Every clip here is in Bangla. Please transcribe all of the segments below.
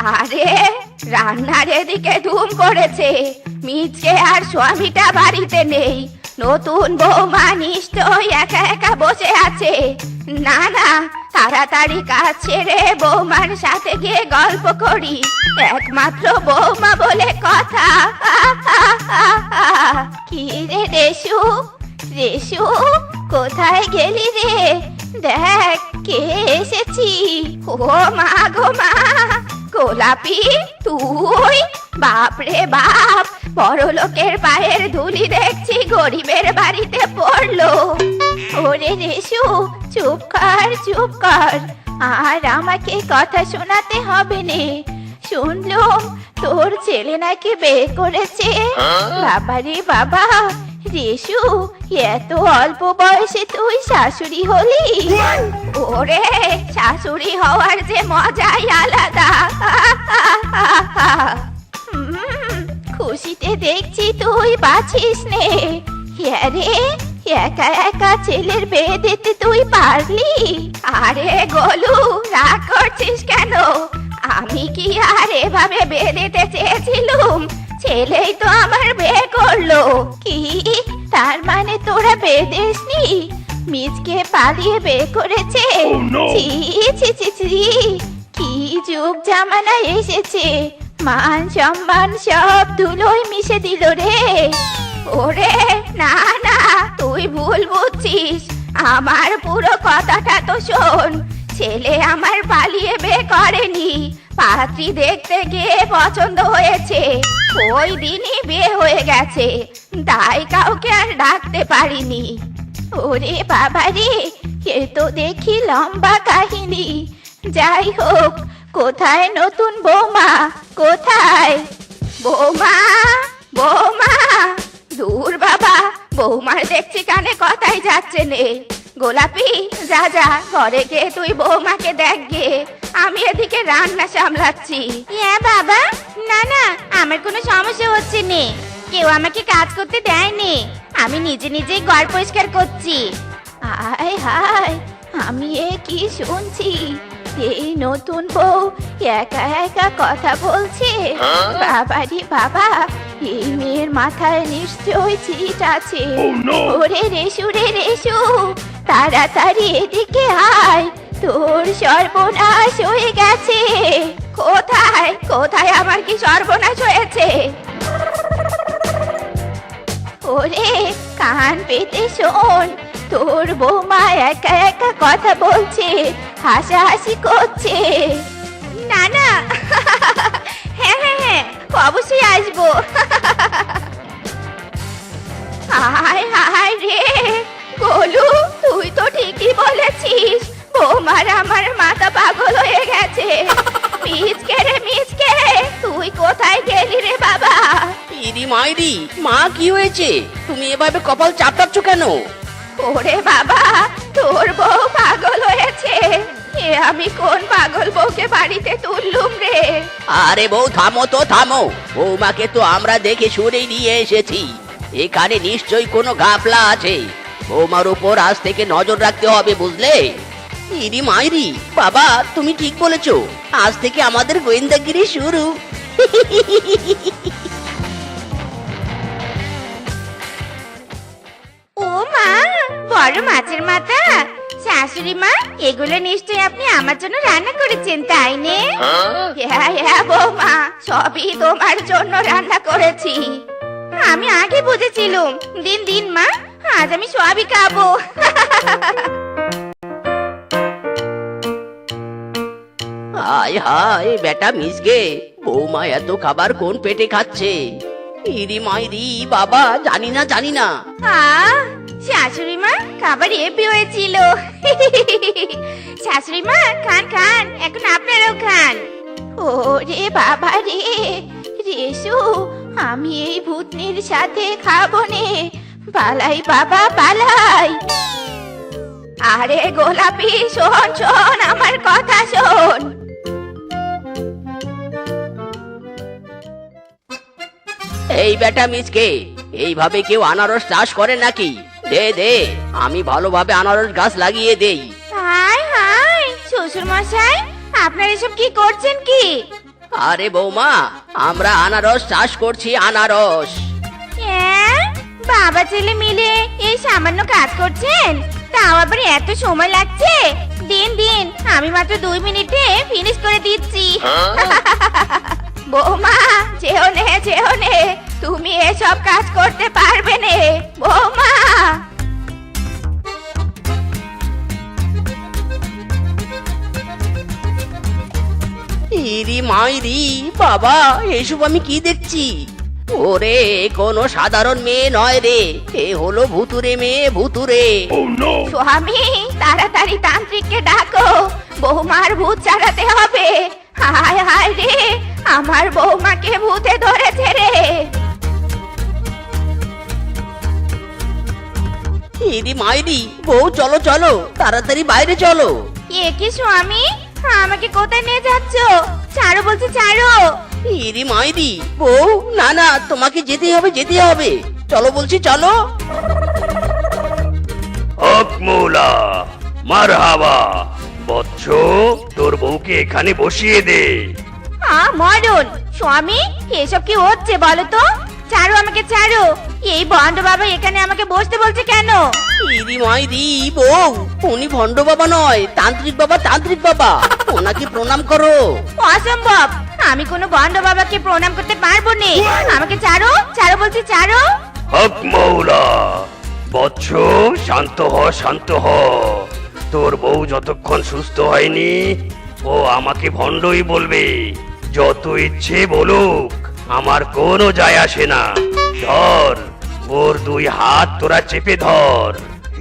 আরে রান্নার এদিকে ধুম করেছে, মিজকে আর স্বামীটা বাড়িতে নেই। নতুন বৌমা নিশ্চয়ই একা একা বসে আছে। না না, তাড়াতাড়ি কাজ ছেড়ে বৌমার সাথে গিয়ে গল্প করি, একমাত্র বৌমা বলে কথা। কি রে রেশু, রেশু কোথায় গেলি রে? দেখ কে এসেছি। ও মা গো মা, গোলাপি তুই? বাপরে বাপ, বড় লোকের পায়ের ধুলি দেখছি গরিবের বাড়িতে পড়লো। ওরে রেশু চুপ কর চুপ কর, আর আমাকে কথা শোনাতে হবে নে। শুনলুম তোর ছেলে নাকি বিয়ে করেছে। বাবারে বাবা, রেশু এত অল্প বয়সে তুই শাশুড়ি হলি? ওরে শাশুড়ি হওয়ার যে মজাই আলাদা। খুশিতে দেখছি তুই বাঁচিস নে। রে একা একা ছেলের বিয়ে দিতে তুই পারলি? আরে গোলু, রাগ করছিস কেন? আমি কি আর এভাবে বিয়ে দিতে চেয়েছিলুম? ছেলেই তো আমার বিয়ে করলো। কি তার মানে তোরা বিয়ে দিসনি? মিজকে পালিয়ে বিয়ে করেছে? ছি ছি ছি ছি, কি যুগ জামানা এসেছে, মান সম্মান সব ধুলোয় মিশে দিল রে। ওরে না না, তুই ভুল বুঝছিস, আমার পুরো কথাটা তো শোন। ছেলে আমার পালিয়ে বিয়ে করেনি, পাত্রী দেখতে গিয়ে পছন্দ হয়েছে, ওই দিনই বিয়ে হয়ে গেছে, তাই কাউকে আর ডাকতে পারিনি। ওরে বাবা রে, এ তো দেখি লম্বা কাহিনী। যাই হোক, কোথায় নতুন বৌমা, কোথায়? বৌমা, বৌমা! দূর বাবা, বৌমার দেখছি কানে কথাই যাচ্ছে নে। গোলাপি যা যা, ঘরে গিয়ে তুই বৌমাকে দেখ গে, আমি এদিকে রান্না সামলাচ্ছি। হ্যাঁ বাবা, না না আমার কোনো সমস্যা হচ্ছে নে, কেউ আমাকে কাজ করতে দেয়নি, আমি নিজে নিজেই ঘর পরিষ্কার করছি। হায় হায়, আমি এ কি শুনছি? এই নতুন বউ একা একা কথা বলছে। বাবারি বাবা, এই মেয়ের মাথায় নিশ্চয়ই চিট আছে। ওরে রেশু রে রেশু, তাড়াতাড়ি এদিকে আয়, তোর সর্বনাশ হয়ে গেছে। কোথায় কোথায় আমার কি সর্বনাশ হয়েছে? ওরে কান পেতে শোন, তোর বৌমা একা একা কথা বলছে, হাসাহাসি করছে। না না, হ্যাঁ হ্যাঁ হ্যাঁ, অবশ্যই আসবো। হায় হায় রে গোলু, তুই তো ঠিকই বলেছিস, বৌমার আমার মাথা পাগল হয়ে গেছে। মিচকে রে মিচকে, তুই কোথায় গেলি রে বাবা? ইরি মাইরি, মা কি হয়েছে? তুমি এভাবে কপাল চাপটাচ্ছ কেন? ওরে বাবা, তোর বউ পাগল হয়েছে। এ আমি কোন পাগল বউকে বাড়িতে তুললুম রে? আরে বউ থামো তো থামো, বৌমাকে তো আমরা দেখে শুনেই নিয়ে এসেছি, এখানে নিশ্চয়ই কোনো ঘাপলা আছে, বৌমার উপর আজ থেকে নজর রাখতে হবে, বুঝলে? ইরি মাইরি, বাবা তুমি ঠিক বলেছো, আজ থেকে আমাদের গোয়েন্দাগিরি শুরু। ও মা, বড় মাছের মাথা! শাশুড়ি মা, এগুলো নিশ্চয়ই আপনি আমার জন্য রান্না করেছেন, তাই নে? হ্যাঁ হ্যাঁ বৌমা, সবই তোমার জন্য রান্না করেছি। আমি আগে বুঝেছিলুম। দিন দিন মা, আজ আমি সবই খাবো। হায় হায় বেটা মিসকে, বৌমা এত খাবার কোন পেটে খাচ্ছে? ইরি মাইরি, বাবা জানি না জানি না। শাশুড়ি মা, খাবার হেপি হয়েছিল। শাশুড়ি মা খান খান, এখন আপনারাও খান। ওরে বাবা রে, রেশু আমি এই ভূতনির সাথে খাবো নে, পালাই বাবা পালাই। আরে গোলাপি শোন শোন, আমার কথা শোন। এই বেটা মিসকে, এইভাবে কেউ আনারস চাষ করে নাকি? দে দে, আমি ভালোভাবে আনারস গাছ লাগিয়ে দেই। হাই হাই শ্বশুর মশাই, আপনার এসব কি করছেন কি? আরে বৌমা, আমরা আনারস চাষ করছি, আনারস। হ্যাঁ, বাবা ছেলে মিলে এই সামান্য কাজ করছেন, তাও আবার এত সময় লাগছে। দিন দিন, আমি মাত্র 2 মিনিটে ফিনিশ করে দিচ্ছি। বৌমা, যেও নে, তুমি এসব কাজ করতে পারবে নে বৌমা। ইরি মাইরি বাবা, এসব আমি কি দেখছি? ওরে, কোনো সাধারণ মেয়ে নয় রে, এ হলো ভুতুরে মেয়ে, ভুতুরে। স্বামী, তাড়াতাড়ি তান্ত্রিককে ডাকো, বৌমার ভূত ছাড়াতে হবে। হায় হায় রে, আমার বৌমাকে ভূতে ধরেছে রে। ইরি মাইরি বউ, চলো চলো, তাড়াতাড়ি বাইরে চলো। এ কি স্বামী, আমাকে কোথায় নিয়ে যাচ্ছ? ছাড়ো বলছি, ছাড়ো। ইরি মাইরি বউ, না না, তোমাকে যেতে হবে, যেতে হবে, চলো বলছি, চলো। হক মৌলা, মারহাবা। বৎস, তোর বউকে এখানে বসিয়ে দে। মরণ স্বামী, এসব কি হচ্ছে বলো তো? ছাড়ো আমাকে, ছাড়ো। এই ভণ্ড বাবা এখানে আমাকে বসতে বলছে কেন? ইরি মাইরি বউ, উনি ভণ্ড বাবা নয়, তান্ত্রিক বাবা, তান্ত্রিক বাবা, ওনাকে প্রণাম করো। অসম্ভব, আমি কোনো ভণ্ড বাবাকে প্রণাম করতে পারবো না। আমাকে ছাড়ো, ছাড়ো বলছি, ছাড়ো। হক মৌলা। বৎস, শান্ত হ, শান্ত হ। তোর বউ যতক্ষণ সুস্থ হয়নি, ও আমাকে ভণ্ডই বলবে। যত ইচ্ছে বলুক, আমার কোনো যায় আসে না। ধর, ওর 2 হাত তোরা চেপে ধর।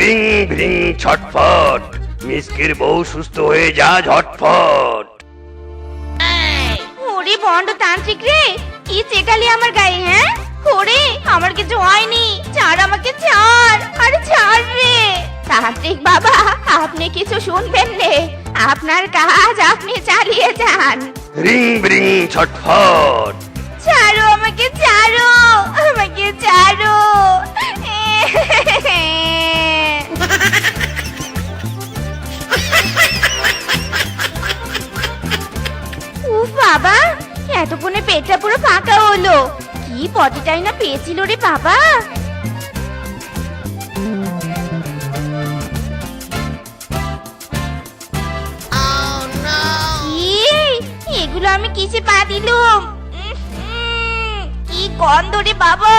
রিং ভ্রিং ছটফট, মিসকির বউ সুস্থ হয়ে যা ঝটফট। ওরে ভণ্ড তান্ত্রিক রে, কি চেটালি আমার গায়ে, হ্যাঁ? ওরে, আমার কিছু হয়নি, ছাড় আমাকে, ছাড়, আরে ছাড় রে। তান্ত্রিক বাবা, আপনি কিছু শুনবেন নে, আপনার কাজ আপনি চালিয়ে যান। রিং ব্রিং ছটফট। ছাড়ো আমাকে, ছাড়ো আমাকে, ছাড়ো। উফ বাবা, এতক্ষণে পেটটা পুরো ফাঁকা হলো। কি পটিটাই না পেয়েছিল রে বাবা। এগুলো আমি কিসে পা দিলুম? কি গন্ধ রে বাবা,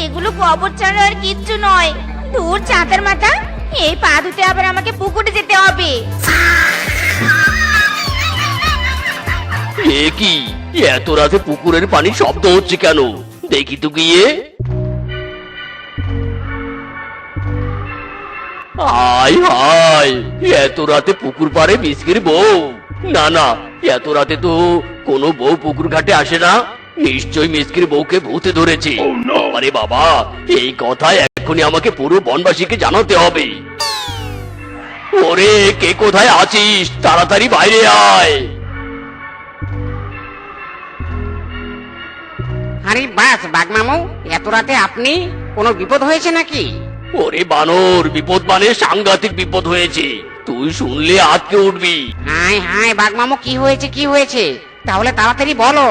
এগুলো গোবর ছাড়া আর কিচ্ছু নয়। দূর চাঁদার মাথা, এই পা ধুতে আবার আমাকে পুকুরে যেতে হবে। এ কি, এত রাতে পুকুরের পানির শব্দ হচ্ছে কেন? দেখি তো গিয়ে। হায় হায়, এত রাতে পুকুর পাড়ে মিসকির বউ। না না, এত রাতে তো কোনো বউ পুকুর ঘাটে আসে না। নিশ্চয়ই মিসকির বউকে ভূতে ধরেছে। আরে বাবা, এই কথা এখনই আমাকে পুরো বনবাসীকে জানাতে হবে। ওরে, কে কোথায় আছিস? তাড়াতাড়ি বাইরে আয়। আরে বাস বাঘমামু, এত রাতে আপনি? কোনো বিপদ হয়েছে নাকি? ওরে বানর, বিপদ মানে সাংঘাতিক বিপদ হয়েছে, তুই শুনলে আজকে উঠবি। হায় হায় বাঘমামু, কি হয়েছে, কি হয়েছে? তাহলে তাড়াতাড়ি বলো।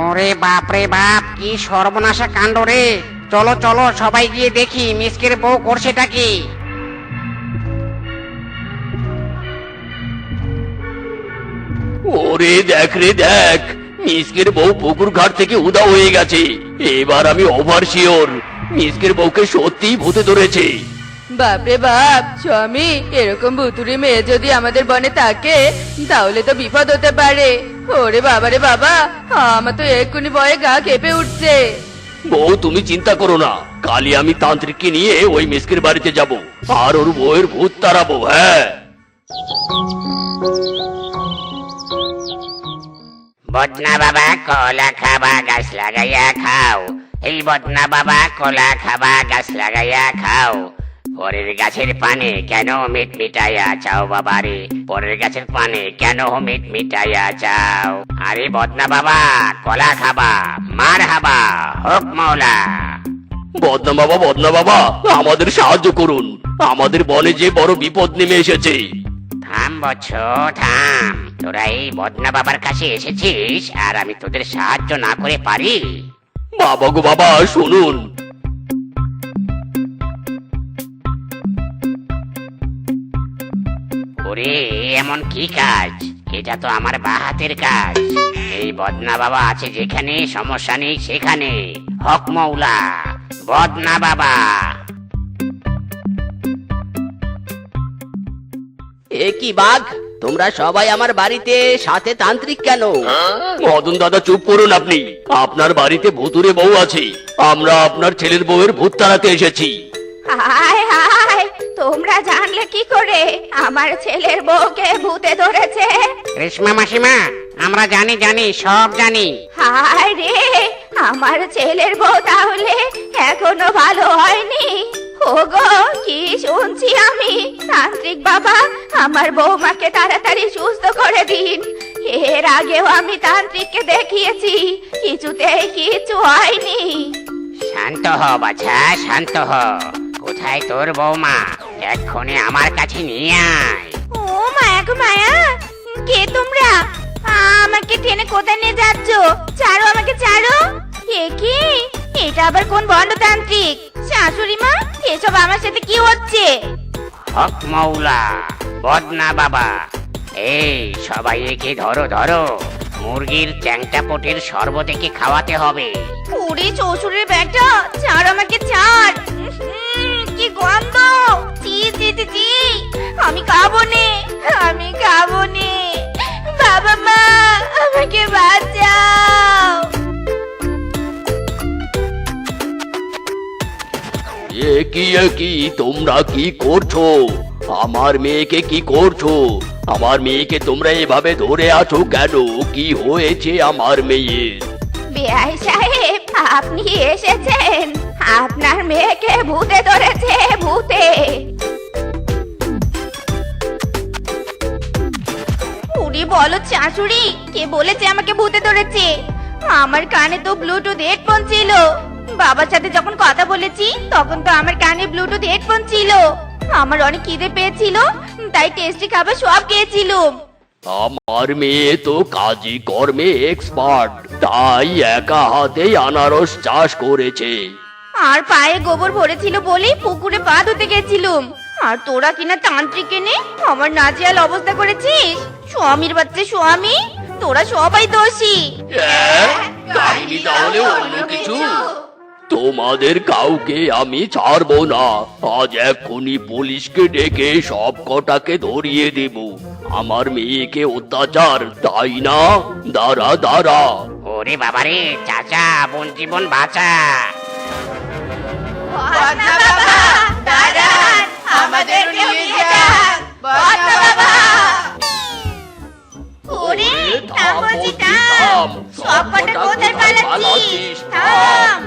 ওরে বাপ রে বাপ, কি সর্বনাশা কাণ্ড রে। চলো চলো, সবাই গিয়ে দেখি মিসকের বউ করছেটা কি। ওরে দেখ রে দেখ, মিসকের বউ পুকুর ঘাট থেকে উধাও হয়ে গেছে। এবার আমি ওভার শিওর, মিসকের বউকে সত্যিই ভূতে ধরেছে। বাপরে বাপ স্বামী, এরকম ভুতুরে মেয়ে যদি আমাদের বনে থাকে তাহলে তো বিপদ হতে পারে। ওরে বাবা রে বাবা, আমার তো এক্ষুনি ভয়ে গা কেঁপে উঠছে। বউ, তুমি চিন্তা করো না, কালই আমি তান্ত্রিককে নিয়ে ওই মিসকের বাড়িতে যাব আর ওর বউয়ের ভূত তাড়াবো। হ্যাঁ, বদনা বাবা কলা খাবা গাছ লাগাইয়া খাও। এই বদনা বাবা কলা খাবা গাছ লাগাইয়া খাও। পরের গাছের পানে কেন মিট মিটাইয়া চাও বাবা রে? পরের গাছের পানে কেন মিট মিটাইয়া চাও? আরে বদনা বাবা, কলা খাবা, মার হাবা, হক মৌলা। বদনা বাবা, বদনা বাবা, আমাদের সাহায্য করুন, আমাদের বনে যে বড় বিপদ নেমে এসেছে। বৎস থাম। তোরা এই বদনা বাবার কাছে এসেছিস আর আমি তোদের সাহায্য না করে পারি? বাবা গো বাবা, শুনুন। ওরে এমন কি কাজ? এটা তো আমার বাহাতের কাজ। এই বদনা বাবা আছে যেখানে, সমস্যা নেই সেখানে। হক মৌলা বদনা বাবা। এ কি বাঘ, তোমরা সবাই আমার বাড়িতে, সাথে তান্ত্রিক কেন? মদন দাদা চুপ করুন আপনি। আপনার বাড়িতে ভুতুরে বউ আছে, আমরা আপনার ছেলের বউয়ের ভূত তাড়াতে এসেছি। হায় হায়, তোমরা জানলে কি করে আমার ছেলের বউকে ভূতে ধরেছে? রেশমা মাসিমা, আমরা জানি জানি সব জানি। হায় রে, আমার ছেলের বউ তাহলে এখনো ভালো হয়নি। ওগো, কি শুনছি আমি? তান্ত্রিক বাবা, আমার বৌমাকে তাড়াতাড়ি সুস্থ করে দিন। এর আগেও আমি তান্ত্রিককে দেখিয়েছি, কিছুতেই কিছু হয়নি। শান্ত হ বাছা, শান্ত হ। কোথায় তোর বৌমা? এক্ষুনি আমার কাছে নিয়ে আয়। ও মায়া গো মায়া, কে তোমরা? আমাকে টেনে কোথায় নিয়ে যাচ্ছ? ছাড়ো আমাকে, ছাড়ো। এ কি? এটা আবার কোন বন্ডতান্ত্রিক? শাশুড়ি মা, এসব আমার সাথে কি হচ্ছে? হক মৌলা বদনা বাবা। এই সবাই একে ধরো ধরো, মুরগির চ্যাংটা পটের শরবত একে খাওয়াতে হবে। পুরি শ্বশুরের বেটা, ছাড় আমাকে, ছাড়। কি গন্ধ! চি চি চি চি, আমি খাবো নে, আমি খাবো নে। বাবা মা, আমাকে বাঁচাও। এ কি তোমরা কি করছো? আমার মেয়েকে কি করছো? আমার মেয়েকে তোমরা এভাবে ধরে আছো কেন? কি হয়েছে আমার মেয়ের? বেআই সাহেব, আপনি এসেছেন। আপনার মেয়েকে ভূতে ধরেছে, ভূতে। উড়ি বলো শাশুড়ি, কে বলেছে আমাকে ভূতে ধরেছে? আমার কানে তো ব্লুটুথ হেডফোন ছিল। বাবার সাথে যখন কথা বলেছি তখন তো আমার কানে ব্লুটুথ হেডফোন ছিল। আমার অনেক খিদে পেয়েছিল, তাই টেস্টি খাবার সব খেয়েছিলাম। আমার মেয়ে তো কাজী কর্মে এক্সপার্ট, তাই একা হাতেই আনারস চাষ করেছে। আর পায়ে গোবর ভরেছিল বলেই পুকুরে পা ধুতে গেছিলুম। আর তোরা কিনা তান্ত্রিক এনে আমার নাজেহাল অবস্থা করেছিস। স্বামীর বাচ্চা স্বামী, তোরা সবাই দোষী। কাহিনী তাহলে অন্য কিছু? তোমাদের কাউকে আমি ছাড়বো না। আজ এক্ষুনি পুলিশকে ডেকে সব কটাকে ধরিয়ে দেব। আমার মেয়েকে অত্যাচার, তাই না? দাঁড়া দাঁড়া। ওরে বাবারে, চাচা বোন জীবন বাঁচা। বদনা বাবা, দাঁড়ান, আমাদের নিয়ে যান। বদনা বাবা। ওরে, থাম বলছি, থাম। সব কটা কোথায় পালাচ্ছিস? থাম।